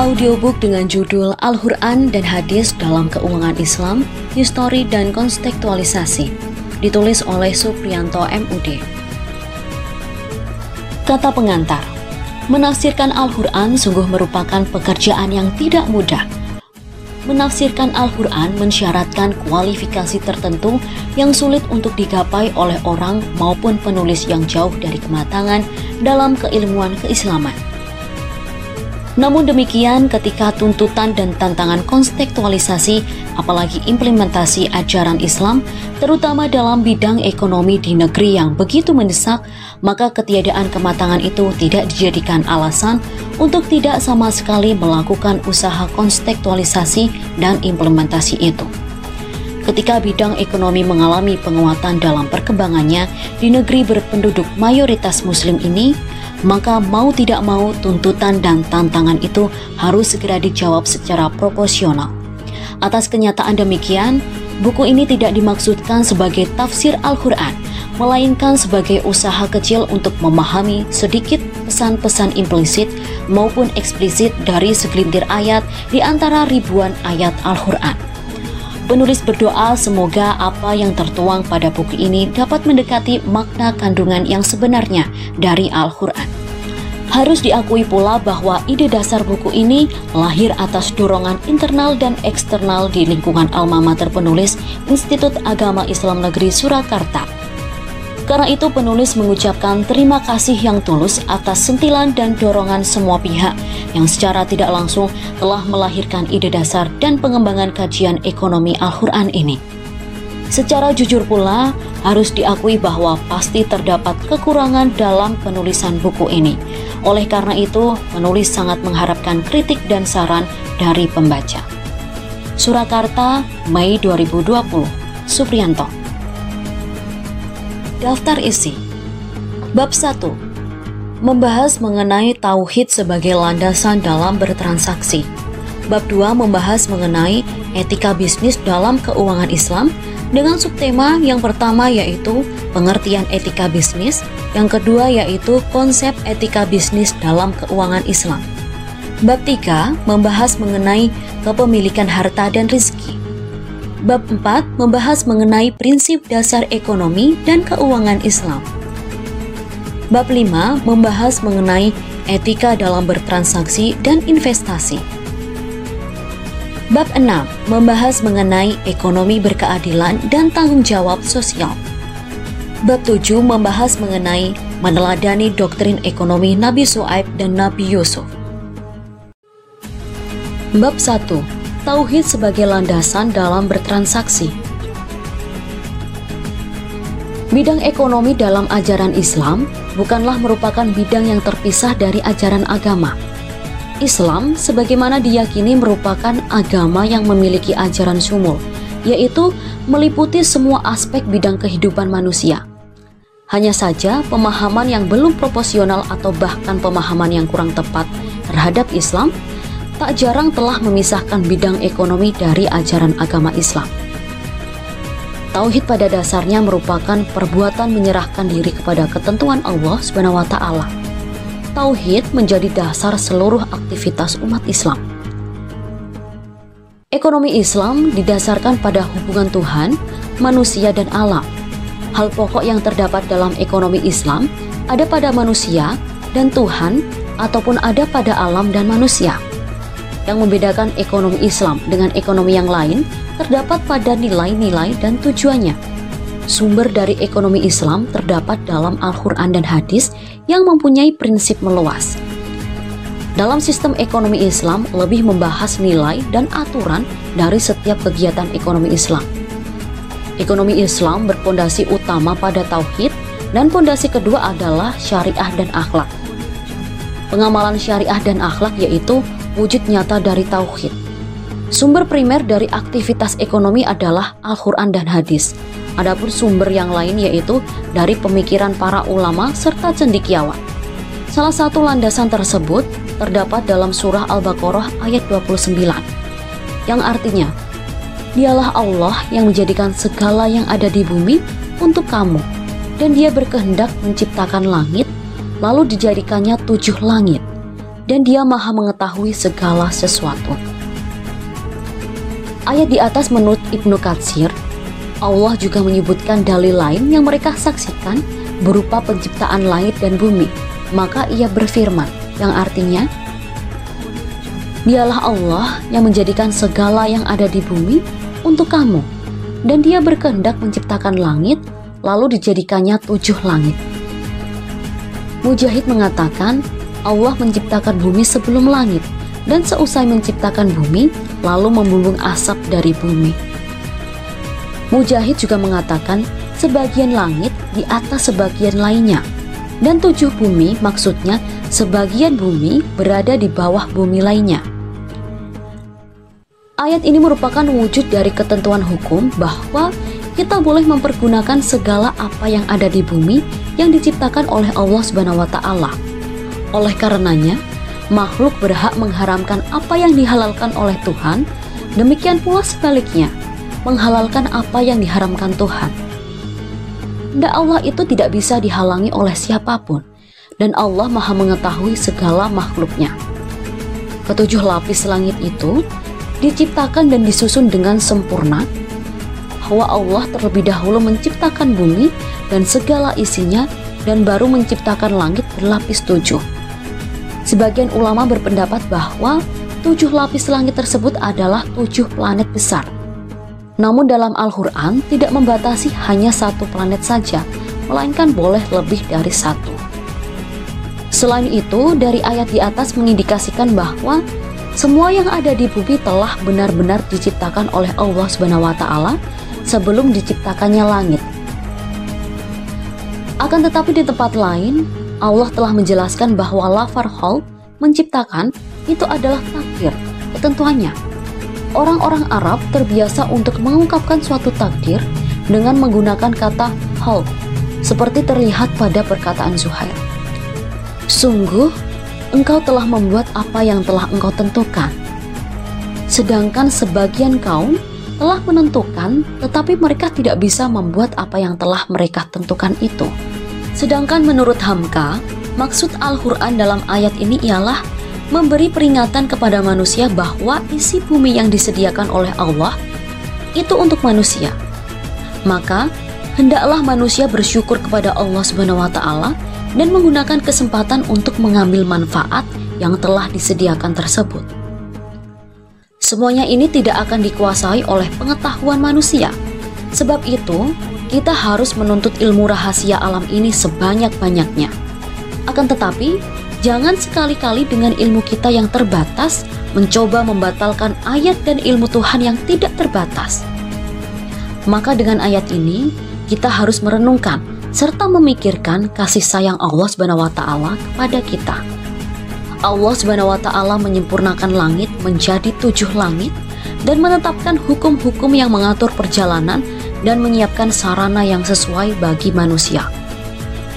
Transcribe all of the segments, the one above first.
Audiobook dengan judul Al-Quran dan Hadis dalam Keuangan Islam, Histori dan Kontekstualisasi, ditulis oleh Supriyanto MUD. Kata pengantar, menafsirkan Al-Quran sungguh merupakan pekerjaan yang tidak mudah. Menafsirkan Al-Quran mensyaratkan kualifikasi tertentu yang sulit untuk digapai oleh orang maupun penulis yang jauh dari kematangan dalam keilmuan keislaman. Namun demikian, ketika tuntutan dan tantangan kontekstualisasi, apalagi implementasi ajaran Islam, terutama dalam bidang ekonomi di negeri yang begitu mendesak, maka ketiadaan kematangan itu tidak dijadikan alasan untuk tidak sama sekali melakukan usaha kontekstualisasi dan implementasi itu. Ketika bidang ekonomi mengalami penguatan dalam perkembangannya di negeri berpenduduk mayoritas Muslim ini, maka mau tidak mau tuntutan dan tantangan itu harus segera dijawab secara proporsional. Atas kenyataan demikian, buku ini tidak dimaksudkan sebagai tafsir Al-Quran, melainkan sebagai usaha kecil untuk memahami sedikit pesan-pesan implisit maupun eksplisit dari segelintir ayat di antara ribuan ayat Al-Quran. Penulis berdoa semoga apa yang tertuang pada buku ini dapat mendekati makna kandungan yang sebenarnya dari Al-Quran. Harus diakui pula bahwa ide dasar buku ini lahir atas dorongan internal dan eksternal di lingkungan alma mater penulis, Institut Agama Islam Negeri Surakarta. Karena itu penulis mengucapkan terima kasih yang tulus atas sentilan dan dorongan semua pihak yang secara tidak langsung telah melahirkan ide dasar dan pengembangan kajian ekonomi Al-Quran ini. Secara jujur pula, harus diakui bahwa pasti terdapat kekurangan dalam penulisan buku ini. Oleh karena itu, penulis sangat mengharapkan kritik dan saran dari pembaca. Surakarta, Mei 2020, Supriyanto. Daftar isi. Bab 1. Membahas mengenai tauhid sebagai landasan dalam bertransaksi. Bab 2 membahas mengenai etika bisnis dalam keuangan Islam dengan subtema yang pertama yaitu pengertian etika bisnis, yang kedua yaitu konsep etika bisnis dalam keuangan Islam. Bab 3 membahas mengenai kepemilikan harta dan rezeki. Bab 4 membahas mengenai prinsip dasar ekonomi dan keuangan Islam. Bab 5 membahas mengenai etika dalam bertransaksi dan investasi. Bab 6 membahas mengenai ekonomi berkeadilan dan tanggung jawab sosial. Bab 7 membahas mengenai meneladani doktrin ekonomi Nabi Syuaib dan Nabi Yusuf. Bab 1. Tauhid sebagai landasan dalam bertransaksi. Bidang ekonomi dalam ajaran Islam bukanlah merupakan bidang yang terpisah dari ajaran agama. Islam sebagaimana diyakini merupakan agama yang memiliki ajaran syumul, yaitu meliputi semua aspek bidang kehidupan manusia. Hanya saja pemahaman yang belum proporsional atau bahkan pemahaman yang kurang tepat terhadap Islam tak jarang telah memisahkan bidang ekonomi dari ajaran agama Islam. Tauhid pada dasarnya merupakan perbuatan menyerahkan diri kepada ketentuan Allah SWT. Tauhid menjadi dasar seluruh aktivitas umat Islam. Ekonomi Islam didasarkan pada hubungan Tuhan, manusia, dan alam. Hal pokok yang terdapat dalam ekonomi Islam ada pada manusia dan Tuhan ataupun ada pada alam dan manusia. Yang membedakan ekonomi Islam dengan ekonomi yang lain terdapat pada nilai-nilai dan tujuannya. Sumber dari ekonomi Islam terdapat dalam Al-Quran dan hadis yang mempunyai prinsip meluas. Dalam sistem ekonomi Islam lebih membahas nilai dan aturan dari setiap kegiatan ekonomi Islam. Ekonomi Islam berpondasi utama pada tauhid dan pondasi kedua adalah syariah dan akhlak. Pengamalan syariah dan akhlak yaitu wujud nyata dari tauhid. Sumber primer dari aktivitas ekonomi adalah Al-Quran dan hadis. Adapun sumber yang lain yaitu dari pemikiran para ulama serta cendekiawan. Salah satu landasan tersebut terdapat dalam surah Al-Baqarah ayat 29, yang artinya, Dialah Allah yang menjadikan segala yang ada di bumi untuk kamu, dan Dia berkehendak menciptakan langit, lalu dijadikannya 7 langit. dan Dia Maha mengetahui segala sesuatu. Ayat di atas menurut Ibnu Katsir, Allah juga menyebutkan dalil lain yang mereka saksikan berupa penciptaan langit dan bumi. Maka Ia berfirman, yang artinya, Dialah Allah yang menjadikan segala yang ada di bumi untuk kamu, dan Dia berkehendak menciptakan langit, lalu dijadikannya 7 langit. Mujahid mengatakan, Allah menciptakan bumi sebelum langit, dan seusai menciptakan bumi, lalu membumbung asap dari bumi. Mujahid juga mengatakan, sebagian langit di atas sebagian lainnya, dan 7 bumi maksudnya sebagian bumi berada di bawah bumi lainnya. Ayat ini merupakan wujud dari ketentuan hukum bahwa kita boleh mempergunakan segala apa yang ada di bumi yang diciptakan oleh Allah Subhanahu wa Ta'ala. Oleh karenanya, makhluk berhak mengharamkan apa yang dihalalkan oleh Tuhan, demikian pula sebaliknya, menghalalkan apa yang diharamkan Tuhan. Kehendak Allah itu tidak bisa dihalangi oleh siapapun, dan Allah Maha mengetahui segala makhluknya. 7 lapis langit itu diciptakan dan disusun dengan sempurna, bahwa Allah terlebih dahulu menciptakan bumi dan segala isinya, dan baru menciptakan langit berlapis 7. Sebagian ulama berpendapat bahwa 7 lapis langit tersebut adalah 7 planet besar. Namun dalam Al-Quran tidak membatasi hanya 1 planet saja, melainkan boleh lebih dari 1. Selain itu, dari ayat di atas mengindikasikan bahwa semua yang ada di bumi telah benar-benar diciptakan oleh Allah Subhanahu wa Ta'ala sebelum diciptakannya langit. Akan tetapi di tempat lain, Allah telah menjelaskan bahwa lafaz khalq, menciptakan, itu adalah takdir, ketentuannya. Orang-orang Arab terbiasa untuk mengungkapkan suatu takdir dengan menggunakan kata khalq, seperti terlihat pada perkataan Zuhair. Sungguh, engkau telah membuat apa yang telah engkau tentukan. Sedangkan sebagian kaum telah menentukan, tetapi mereka tidak bisa membuat apa yang telah mereka tentukan itu. Sedangkan menurut Hamka, maksud Al-Quran dalam ayat ini ialah memberi peringatan kepada manusia bahwa isi bumi yang disediakan oleh Allah itu untuk manusia. Maka, hendaklah manusia bersyukur kepada Allah Subhanahu wa Ta'ala dan menggunakan kesempatan untuk mengambil manfaat yang telah disediakan tersebut. Semuanya ini tidak akan dikuasai oleh pengetahuan manusia. Sebab itu, kita harus menuntut ilmu rahasia alam ini sebanyak-banyaknya. Akan tetapi, jangan sekali-kali dengan ilmu kita yang terbatas mencoba membatalkan ayat dan ilmu Tuhan yang tidak terbatas. Maka dengan ayat ini, kita harus merenungkan serta memikirkan kasih sayang Allah Subhanahu wa Ta'ala kepada kita. Allah Subhanahu wa Ta'ala menyempurnakan langit menjadi 7 langit dan menetapkan hukum-hukum yang mengatur perjalanan dan menyiapkan sarana yang sesuai bagi manusia.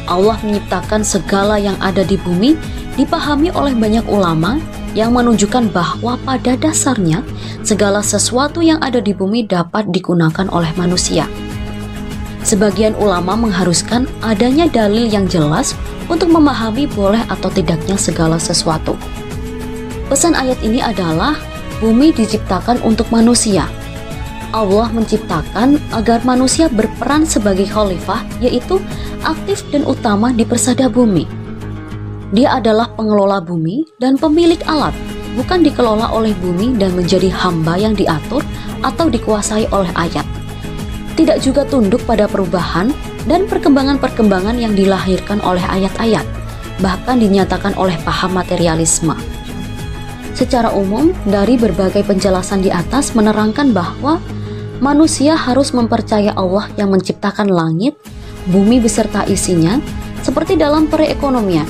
Allah menciptakan segala yang ada di bumi dipahami oleh banyak ulama yang menunjukkan bahwa pada dasarnya segala sesuatu yang ada di bumi dapat digunakan oleh manusia. Sebagian ulama mengharuskan adanya dalil yang jelas untuk memahami boleh atau tidaknya segala sesuatu. Pesan ayat ini adalah bumi diciptakan untuk manusia. Allah menciptakan agar manusia berperan sebagai khalifah, yaitu aktif dan utama di persada bumi. Dia adalah pengelola bumi dan pemilik alat, bukan dikelola oleh bumi dan menjadi hamba yang diatur atau dikuasai oleh ayat. Tidak juga tunduk pada perubahan dan perkembangan-perkembangan yang dilahirkan oleh ayat-ayat, bahkan dinyatakan oleh paham materialisme. Secara umum, dari berbagai penjelasan di atas menerangkan bahwa manusia harus mempercayai Allah yang menciptakan langit, bumi beserta isinya, seperti dalam perekonomian.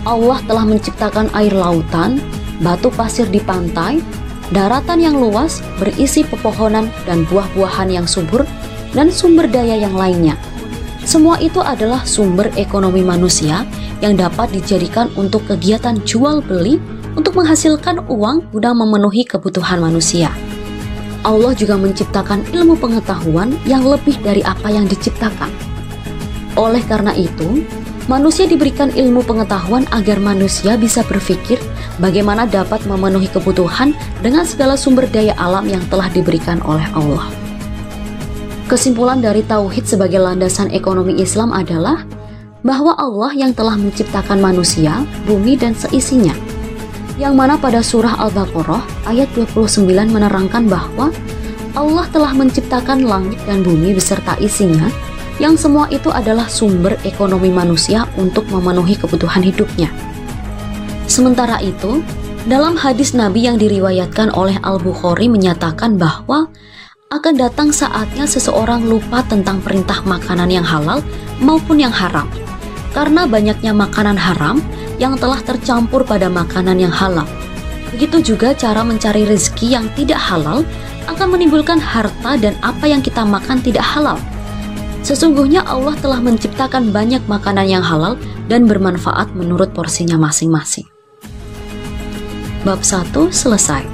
Allah telah menciptakan air lautan, batu pasir di pantai, daratan yang luas berisi pepohonan dan buah-buahan yang subur, dan sumber daya yang lainnya. Semua itu adalah sumber ekonomi manusia yang dapat dijadikan untuk kegiatan jual beli untuk menghasilkan uang guna memenuhi kebutuhan manusia. Allah juga menciptakan ilmu pengetahuan yang lebih dari apa yang diciptakan. Oleh karena itu, Manusia diberikan ilmu pengetahuan agar manusia bisa berpikir bagaimana dapat memenuhi kebutuhan dengan segala sumber daya alam yang telah diberikan oleh Allah. Kesimpulan dari tauhid sebagai landasan ekonomi Islam adalah bahwa Allah yang telah menciptakan manusia, bumi, dan seisinya. Yang mana pada surah Al-Baqarah ayat 29 menerangkan bahwa Allah telah menciptakan langit dan bumi beserta isinya, yang semua itu adalah sumber ekonomi manusia untuk memenuhi kebutuhan hidupnya. Sementara itu, dalam hadis Nabi yang diriwayatkan oleh Al-Bukhari menyatakan bahwa akan datang saatnya seseorang lupa tentang perintah makanan yang halal maupun yang haram, karena banyaknya makanan haram yang telah tercampur pada makanan yang halal. Begitu juga cara mencari rezeki yang tidak halal akan menimbulkan harta dan apa yang kita makan tidak halal. Sesungguhnya Allah telah menciptakan banyak makanan yang halal dan bermanfaat menurut porsinya masing-masing. Bab 1 selesai.